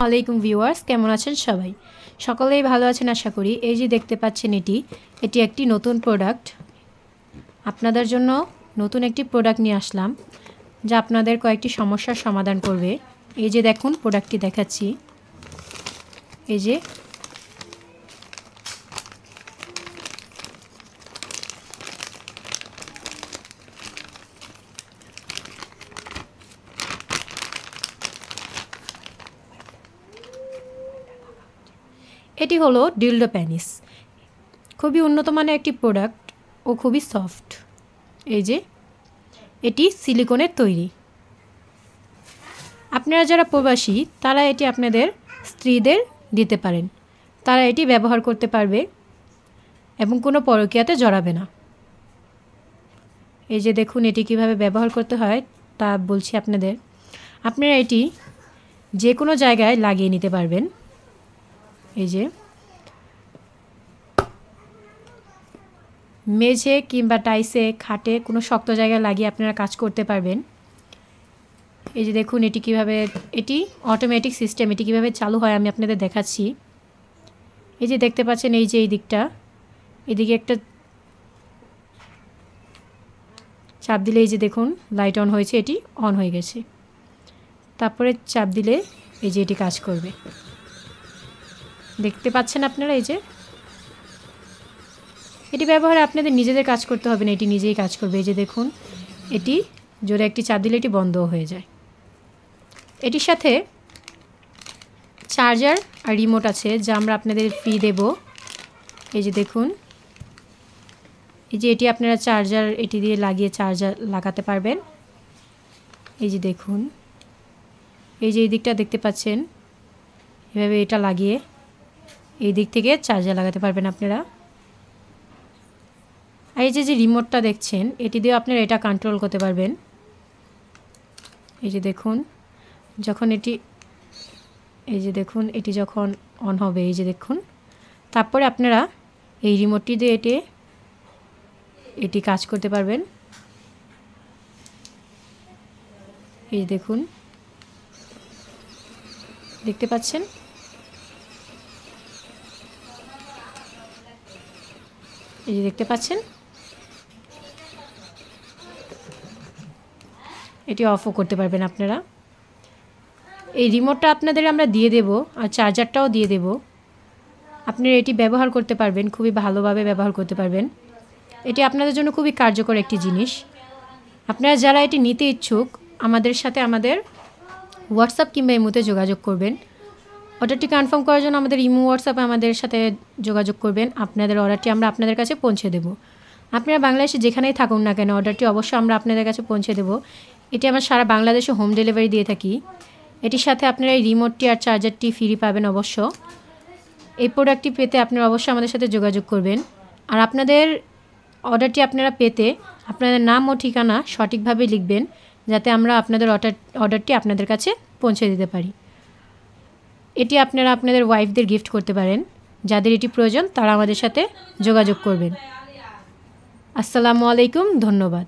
আলাইকুম ভিউয়ার্স, কেমন আছেন সবাই? সকলেই ভালো আছেন আশা করি। এই যে দেখতে পাচ্ছেন এটি একটি নতুন প্রোডাক্ট। আপনাদের জন্য নতুন একটি প্রোডাক্ট নিয়ে আসলাম যা আপনাদের কয়েকটি সমস্যার সমাধান করবে। এই যে দেখুন প্রোডাক্টটি দেখাচ্ছি। এই যে এটি হলো ডিলডো প্যানিস। খুবই উন্নত মানের একটি প্রোডাক্ট ও খুবই সফট। এই যে এটি সিলিকনের তৈরি। আপনারা যারা প্রবাসী তারা এটি আপনাদের স্ত্রীদের দিতে পারেন। তারা এটি ব্যবহার করতে পারবে এবং কোনো পরকীয়াতে জড়াবে না। এই যে দেখুন এটি কিভাবে ব্যবহার করতে হয় তা বলছি আপনাদের। আপনারা এটি যে কোনো জায়গায় লাগিয়ে নিতে পারবেন। এই যে মেঝে কিংবা টাইসে, খাটে কোনো শক্ত জায়গায় লাগিয়ে আপনারা কাজ করতে পারবেন। এই যে দেখুন এটি অটোমেটিক সিস্টেম। এটি কীভাবে চালু হয় আমি আপনাদের দেখাচ্ছি। এই যে দেখতে পাচ্ছেন এই যে এই দিকটা, এদিকে একটা চাপ দিলে এই যে দেখুন লাইট অন হয়েছে, এটি অন হয়ে গেছে। তারপরে চাপ দিলে এই যে এটি কাজ করবে। দেখতে পাচ্ছেন আপনারা। এই যে এটি ব্যবহারে আপনাদের নিজেদের কাজ করতে হবে না, এটি নিজেই কাজ করবে। এই যে দেখুন এটি জোরে একটি চাপ দিলে এটি বন্ধও হয়ে যায়। এটির সাথে চার্জার আর রিমোট আছে যা আমরা আপনাদের ফ্রি দেব। এই যে দেখুন এই যে এটি আপনারা চার্জার এটি দিয়ে লাগিয়ে চার্জার লাগাতে পারবেন। এই যে দেখুন এই যে এই দিকটা দেখতে পাচ্ছেন, এভাবে এটা লাগিয়ে এই দিক থেকে চার্জার লাগাতে পারবেন আপনারা। আর এই যে রিমোটটা দেখছেন এটি দিয়ে আপনারা এটা কন্ট্রোল করতে পারবেন। এই যে দেখুন যখন এটি যখন অন হবে, এই যে দেখুন তারপরে আপনারা এই রিমোটটি দিয়ে এটি কাজ করতে পারবেন। এই যে দেখুন দেখতে পাচ্ছেন। এই যে দেখতে পাচ্ছেন এটি অফও করতে পারবেন আপনারা। এই রিমোটটা আপনাদের আমরা দিয়ে দেব আর চার্জারটাও দিয়ে দেব। আপনারা এটি ব্যবহার করতে পারবেন, খুবই ভালোভাবে ব্যবহার করতে পারবেন। এটি আপনাদের জন্য খুবই কার্যকর একটি জিনিস। আপনারা যারা এটি নিতে ইচ্ছুক আমাদের সাথে আমাদের হোয়াটসঅ্যাপ কিংবা ইমোতে যোগাযোগ করবেন। অর্ডারটি কনফার্ম করার জন্য আমাদের ইমো হোয়াটসঅ্যাপে আমাদের সাথে যোগাযোগ করবেন। আপনাদের অর্ডারটি আমরা আপনাদের কাছে পৌঁছে দেব। আপনারা বাংলাদেশে যেখানেই থাকুন না কেন অর্ডারটি অবশ্যই আমরা আপনাদের কাছে পৌঁছে দেব। এটি আমরা সারা বাংলাদেশে হোম ডেলিভারি দিয়ে থাকি। এটির সাথে আপনারা এই রিমোটটি আর চার্জারটি ফ্রি পাবেন অবশ্য। এই প্রোডাক্টটি পেতে আপনারা অবশ্যই আমাদের সাথে যোগাযোগ করবেন। আর আপনাদের অর্ডারটি আপনারা পেতে আপনাদের নাম ও ঠিকানা সঠিকভাবে লিখবেন যাতে আমরা আপনাদের অর্ডারটি আপনাদের কাছে পৌঁছে দিতে পারি। এটি আপনারা আপনাদের ওয়াইফদের গিফট করতে পারেন। যাদের এটি প্রয়োজন তারা আমাদের সাথে যোগাযোগ করবেন। আসসালামু আলাইকুম, ধন্যবাদ।